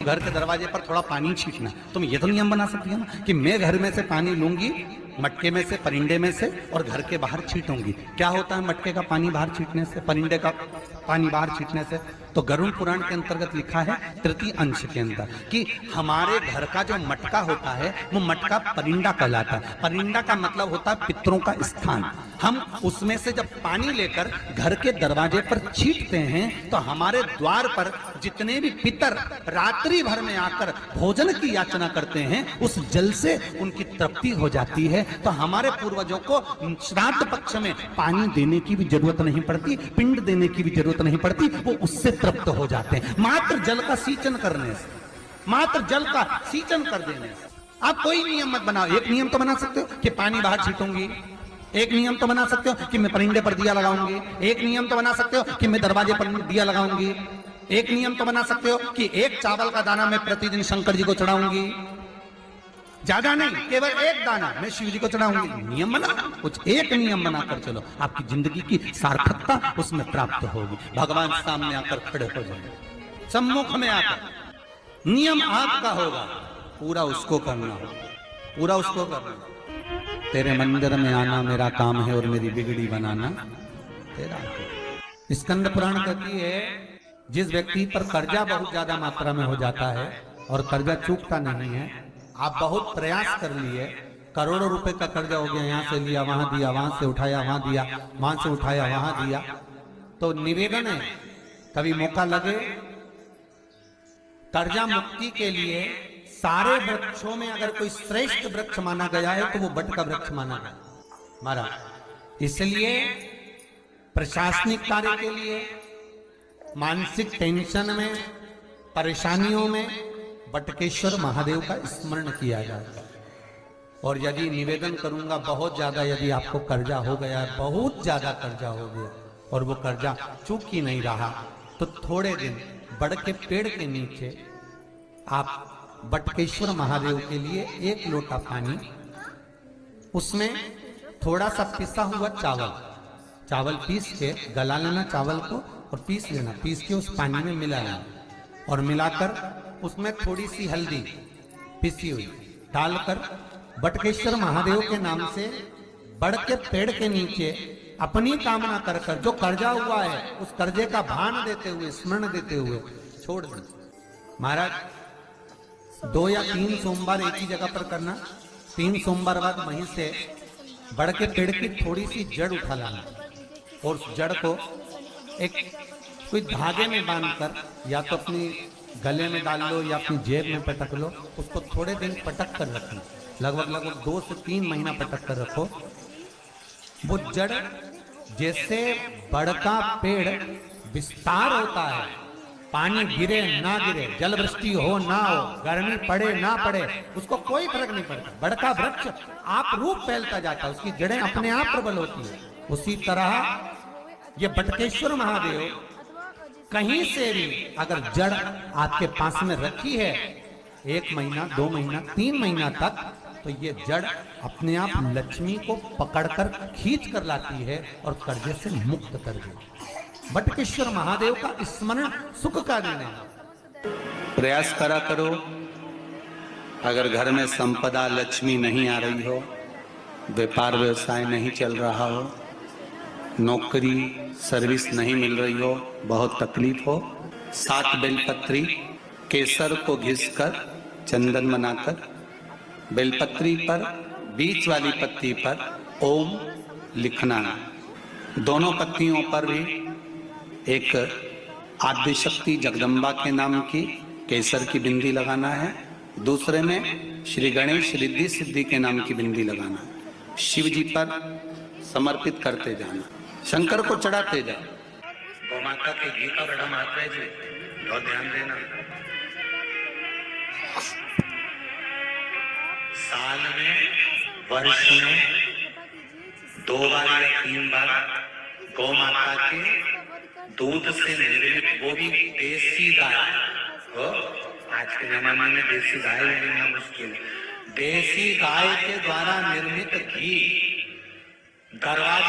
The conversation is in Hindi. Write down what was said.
घर के दरवाजे पर थोड़ा पानी छींटना, तुम ये तो नियम बना सकती है ना कि मैं घर में से पानी लूंगी, मटके में से, परिंदे में से, और घर के बाहर छींटूंगी। क्या होता है मटके का पानी बाहर छींटने से, परिंदे का पानी बाहर छींटने से? तो गरुड़ पुराण के अंतर्गत लिखा है तृतीय अंश के अंदर कि हमारे घर का जो मटका होता है वो मटका परिंदा कहलाता है। परिंदा का मतलब होता है पितरों का स्थान। हम उसमें से जब पानी लेकर घर के दरवाजे पर छींटते हैं तो हमारे द्वार पर जितने भी पितर रात्रि भर में आकर भोजन की याचना करते हैं उस जल से उनकी तृप्ति हो जाती है। तो हमारे पूर्वजों को श्राद्ध पक्ष में पानी देने की भी जरूरत नहीं पड़ती, पिंड देने की भी जरूरत नहीं पड़ती, वो उससे तृप्त हो जाते हैं मात्र जल का सींचन करने से, मात्र जल का सींचन कर देने से। आप कोई नियम मत बनाओ। एक नियम तो बना सकते हो कि पानी बाहर छींटूंगी, एक नियम तो बना सकते हो कि मैं परिंदे पर दिया लगाऊंगी, एक नियम तो बना सकते हो कि मैं दरवाजे पर दिया लगाऊंगी, एक नियम तो बना सकते हो कि एक चावल का दाना मैं प्रतिदिन शंकर जी को चढ़ाऊंगी, ज्यादा नहीं, केवल एक दाना मैं शिव जी को चढ़ाऊंगी। नियम बना, कुछ एक नियम बनाकर चलो, आपकी जिंदगी की सार्थकता उसमें प्राप्त होगी। भगवान सामने आकर खड़े हो जाएंगे, सम्मुख में आकर। नियम आपका होगा, पूरा उसको करना होगा, पूरा उसको करना। तेरे मंदिर में आना मेरा काम है और मेरी बिगड़ी बनाना तेरा। स्कंद पुराण कहती है जिस व्यक्ति पर कर्जा बहुत ज्यादा मात्रा में हो जाता है और कर्जा चूकता नहीं है, आप बहुत प्रयास कर लिए, करोड़ों रुपए का कर्जा हो गया, यहां से लिया वहां दिया, वहां से उठाया वहां दिया, वहां से उठाया वहां दिया, तो निवेदन है कभी मौका लगे कर्जा मुक्ति के लिए सारे वृक्षों में अगर कोई श्रेष्ठ वृक्ष माना गया है तो वो बट का वृक्ष माना गया महाराज। इसलिए प्रशासनिक कार्य के लिए, मानसिक टेंशन में, परेशानियों में बटकेश्वर महादेव का स्मरण किया जाता है। और यदि निवेदन करूंगा बहुत ज्यादा, यदि आपको कर्जा हो गया, बहुत ज्यादा कर्जा हो गया और वो कर्जा चूक ही नहीं रहा, तो थोड़े दिन बड़ के पेड़ के नीचे आप बटकेश्वर महादेव के लिए एक लोटा पानी, उसमें थोड़ा सा पिसा हुआ चावल पीस के गला लेना चावल को और पीस लेना, पीस के उस पानी में मिला लेना और मिलाकर उसमें थोड़ी सी हल्दी पिसी हुई डालकर बटकेश्वर महादेव के नाम से बड़ के पेड़ के नीचे अपनी कामना कर कर जो कर्जा हुआ है उस कर्जे का भान देते हुए, स्मरण देते हुए छोड़ दें। महाराज 2 या 3 सोमवार एक ही जगह पर करना, 3 सोमवार बाद वहीं से बड़ के पेड़ की थोड़ी सी जड़ उठा लाना और उस जड़ को एक कोई धागे में बांधकर या तो अपनी गले में डाल लो या अपनी जेब में पटक लो, उसको थोड़े दिन पटक कर रखना, लगभग 2 से 3 महीना पटक कर रखो। वो जड़ जैसे बड़ का पेड़ विस्तार होता है, पानी गिरे ना गिरे, जल वृष्टि हो ना हो, गर्मी पड़े ना पड़े, उसको कोई फर्क नहीं पड़ता, बड़ का वृक्ष आप रूप फैलता जाता है, उसकी जड़ें अपने आप प्रबल होती है। उसी तरह ये बटकेश्वर महादेव कहीं से भी अगर जड़ आपके पास में रखी है 1 महीना, 2 महीना, 3 महीना तक, तो ये जड़ अपने आप लक्ष्मी को पकड़कर खींच कर लाती है और कर्जे से मुक्त कर देती है। बटकेश्वर महादेव का स्मरण सुख का देना। प्रयास करा करो। अगर घर में संपदा लक्ष्मी नहीं आ रही हो, व्यापार व्यवसाय नहीं चल रहा हो, नौकरी सर्विस नहीं मिल रही हो, बहुत तकलीफ हो, 7 बेलपत्री केसर को घिसकर चंदन बनाकर बेलपत्री पर बीच वाली पत्ती पर ओम लिखना, दोनों पत्तियों पर भी एक आद्यशक्ति जगदम्बा के नाम की केसर की बिंदी लगाना है, दूसरे में श्री गणेश रिद्धि सिद्धि के नाम की बिंदी लगाना है। शिव जी पर समर्पित करते जाना, शंकर को चढ़ाते जाओ। गौ माता के घी का बड़ा महत्व है जी, बहुत ध्यान देना। साल में, वर्ष में 2 बार या 3 बार गौ माता के दूध से निर्मित, वो भी देसी गाय हो, आज के जमाने में देसी गाय मिलना मुश्किल, देसी गाय के द्वारा निर्मित घी दरवाजे